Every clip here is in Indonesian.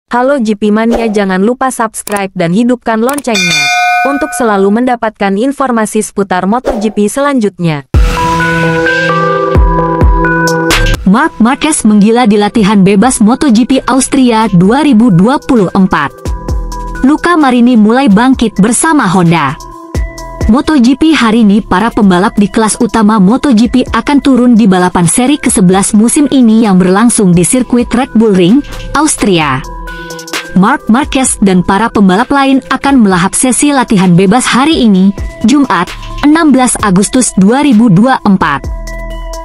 Halo GP Mania, jangan lupa subscribe dan hidupkan loncengnya untuk selalu mendapatkan informasi seputar MotoGP selanjutnya. Marc Marquez menggila di latihan bebas MotoGP Austria 2024. Luca Marini mulai bangkit bersama Honda. MotoGP hari ini para pembalap di kelas utama MotoGP akan turun di balapan seri ke-11 musim ini yang berlangsung di sirkuit Red Bull Ring, Austria. Marc Marquez dan para pembalap lain akan melahap sesi latihan bebas hari ini, Jumat, 16 Agustus 2024.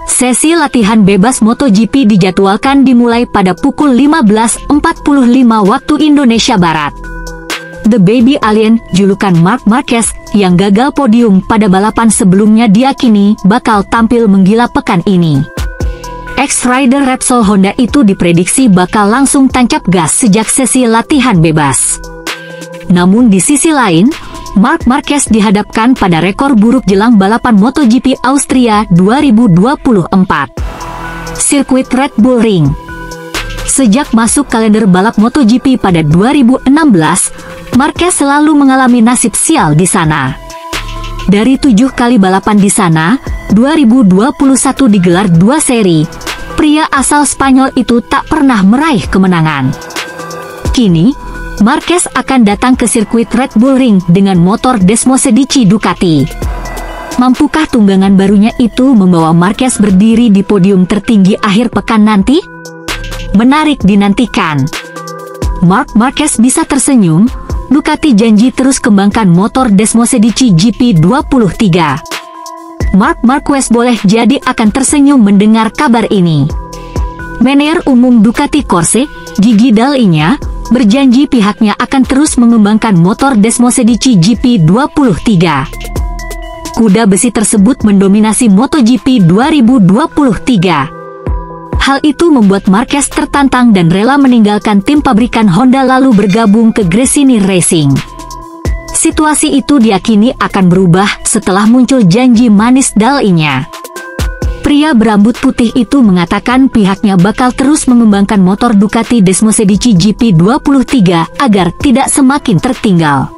Sesi latihan bebas MotoGP dijadwalkan dimulai pada pukul 15.45 waktu Indonesia Barat. The Baby Alien, julukan Marc Marquez, yang gagal podium pada balapan sebelumnya diyakini bakal tampil menggila pekan ini. Ex-rider Repsol Honda itu diprediksi bakal langsung tancap gas sejak sesi latihan bebas. Namun di sisi lain, Marc Marquez dihadapkan pada rekor buruk jelang balapan MotoGP Austria 2024. Sirkuit Red Bull Ring. Sejak masuk kalender balap MotoGP pada 2016, Marquez selalu mengalami nasib sial di sana. Dari 7 kali balapan di sana, 2021 digelar 2 seri, pria asal Spanyol itu tak pernah meraih kemenangan. Kini, Marquez akan datang ke sirkuit Red Bull Ring dengan motor Desmosedici Ducati. Mampukah tunggangan barunya itu membawa Marquez berdiri di podium tertinggi akhir pekan nanti? Menarik dinantikan. Marc Marquez bisa tersenyum, Ducati janji terus kembangkan motor Desmosedici GP23. Marc Marquez boleh jadi akan tersenyum mendengar kabar ini. Manajer umum Ducati Corse, Gigi Dall'Igna, berjanji pihaknya akan terus mengembangkan motor Desmosedici GP23. Kuda besi tersebut mendominasi MotoGP 2023. Hal itu membuat Marquez tertantang dan rela meninggalkan tim pabrikan Honda lalu bergabung ke Gresini Racing. Situasi itu diyakini akan berubah setelah muncul janji manis Dall'Igna. Pria berambut putih itu mengatakan pihaknya bakal terus mengembangkan motor Ducati Desmosedici GP23 agar tidak semakin tertinggal.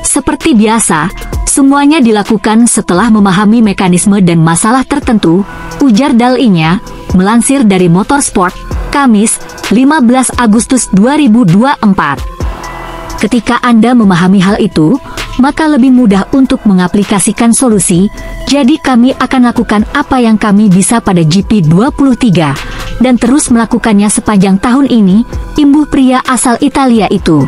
Seperti biasa, semuanya dilakukan setelah memahami mekanisme dan masalah tertentu, ujar Dall'Igna, melansir dari Motorsport, Kamis, 15 Agustus 2024. Ketika Anda memahami hal itu, maka lebih mudah untuk mengaplikasikan solusi, jadi kami akan lakukan apa yang kami bisa pada GP23, dan terus melakukannya sepanjang tahun ini, imbuh pria asal Italia itu.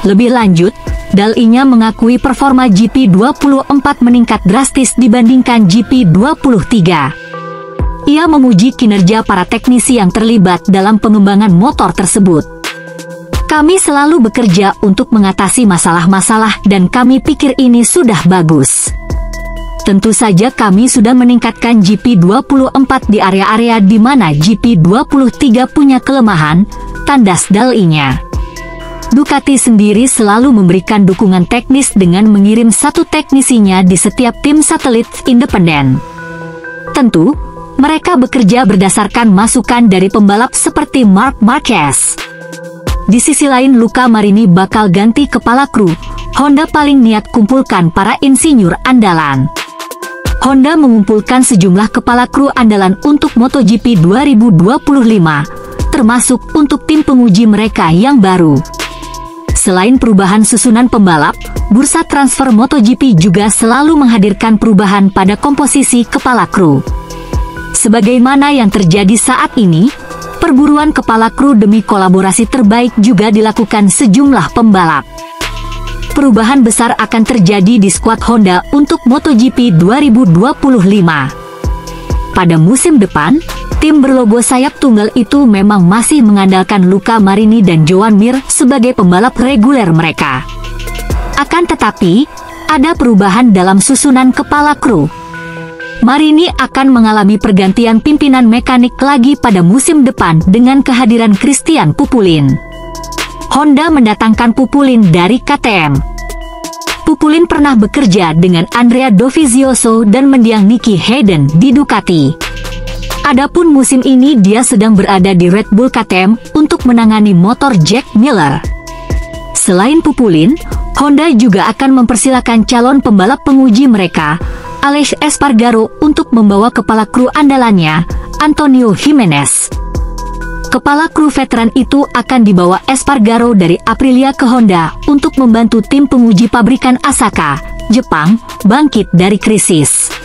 Lebih lanjut, Dall'Igna mengakui performa GP24 meningkat drastis dibandingkan GP23. Ia memuji kinerja para teknisi yang terlibat dalam pengembangan motor tersebut. Kami selalu bekerja untuk mengatasi masalah-masalah dan kami pikir ini sudah bagus. Tentu saja kami sudah meningkatkan GP24 di area-area di mana GP23 punya kelemahan, tandas Dall'Igna. Ducati sendiri selalu memberikan dukungan teknis dengan mengirim satu teknisinya di setiap tim satelit independen. Tentu, mereka bekerja berdasarkan masukan dari pembalap seperti Marc Marquez. Di sisi lain, Luca Marini bakal ganti kepala kru. Honda paling niat kumpulkan para insinyur andalan. Honda mengumpulkan sejumlah kepala kru andalan untuk MotoGP 2025, termasuk untuk tim penguji mereka yang baru. Selain perubahan susunan pembalap, bursa transfer MotoGP juga selalu menghadirkan perubahan pada komposisi kepala kru. Sebagaimana yang terjadi saat ini, perburuan kepala kru demi kolaborasi terbaik juga dilakukan sejumlah pembalap. Perubahan besar akan terjadi di skuad Honda untuk MotoGP 2025. Pada musim depan, tim berlogo sayap tunggal itu memang masih mengandalkan Luca Marini dan Joan Mir sebagai pembalap reguler mereka. Akan tetapi, ada perubahan dalam susunan kepala kru. Marini akan mengalami pergantian pimpinan mekanik lagi pada musim depan dengan kehadiran Christian Pupulin. Honda mendatangkan Pupulin dari KTM. Pupulin pernah bekerja dengan Andrea Dovizioso dan mendiang Nicky Hayden di Ducati. Adapun musim ini dia sedang berada di Red Bull KTM untuk menangani motor Jack Miller. Selain Pupulin, Honda juga akan mempersilakan calon pembalap penguji mereka, Alex Espargaro, untuk membawa kepala kru andalannya, Antonio Jimenez. Kepala kru veteran itu akan dibawa Espargaro dari Aprilia ke Honda untuk membantu tim penguji pabrikan Asaka, Jepang, bangkit dari krisis.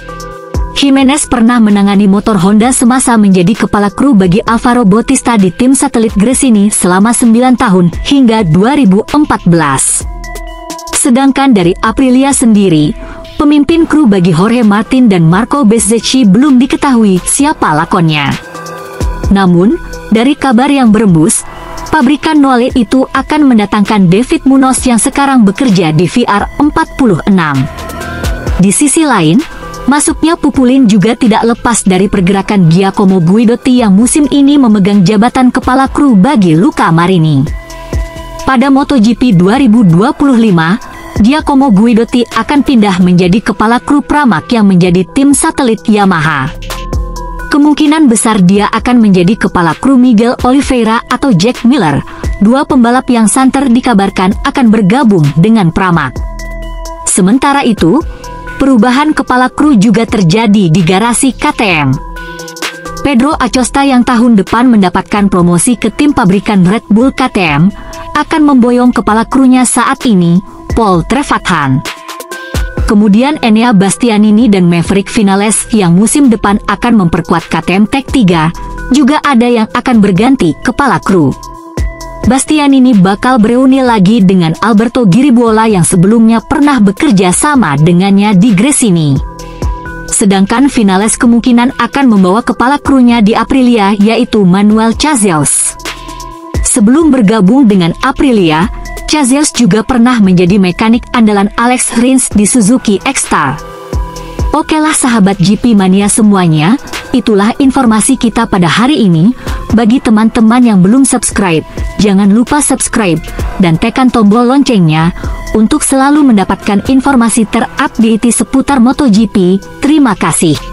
Jimenez pernah menangani motor Honda semasa menjadi kepala kru bagi Alvaro Bautista di tim satelit Gresini selama 9 tahun hingga 2014. Sedangkan dari Aprilia sendiri, pemimpin kru bagi Jorge Martin dan Marco Bezzecchi belum diketahui siapa lakonnya. Namun, dari kabar yang berembus, pabrikan Noale itu akan mendatangkan David Munoz yang sekarang bekerja di VR46. Di sisi lain, masuknya Pupulin juga tidak lepas dari pergerakan Giacomo Guidotti yang musim ini memegang jabatan kepala kru bagi Luca Marini. Pada MotoGP 2025, Giacomo Guidotti akan pindah menjadi kepala kru Pramac yang menjadi tim satelit Yamaha. Kemungkinan besar dia akan menjadi kepala kru Miguel Oliveira atau Jack Miller, dua pembalap yang santer dikabarkan akan bergabung dengan Pramac. Sementara itu, perubahan kepala kru juga terjadi di garasi KTM. Pedro Acosta yang tahun depan mendapatkan promosi ke tim pabrikan Red Bull KTM, akan memboyong kepala krunya saat ini, Paul Trevathan. Kemudian Enea Bastianini dan Maverick Vinales yang musim depan akan memperkuat KTM Tech 3, juga ada yang akan berganti kepala kru. Bastianini bakal bereuni lagi dengan Alberto Giribuola yang sebelumnya pernah bekerja sama dengannya di Gresini. Sedangkan Vinales kemungkinan akan membawa kepala krunya di Aprilia yaitu Manuel Casillas. Sebelum bergabung dengan Aprilia, Casillas juga pernah menjadi mekanik andalan Alex Rins di Suzuki X-Star. Okelah sahabat GP Mania semuanya, itulah informasi kita pada hari ini. Bagi teman-teman yang belum subscribe, jangan lupa subscribe dan tekan tombol loncengnya untuk selalu mendapatkan informasi terupdate seputar MotoGP. Terima kasih.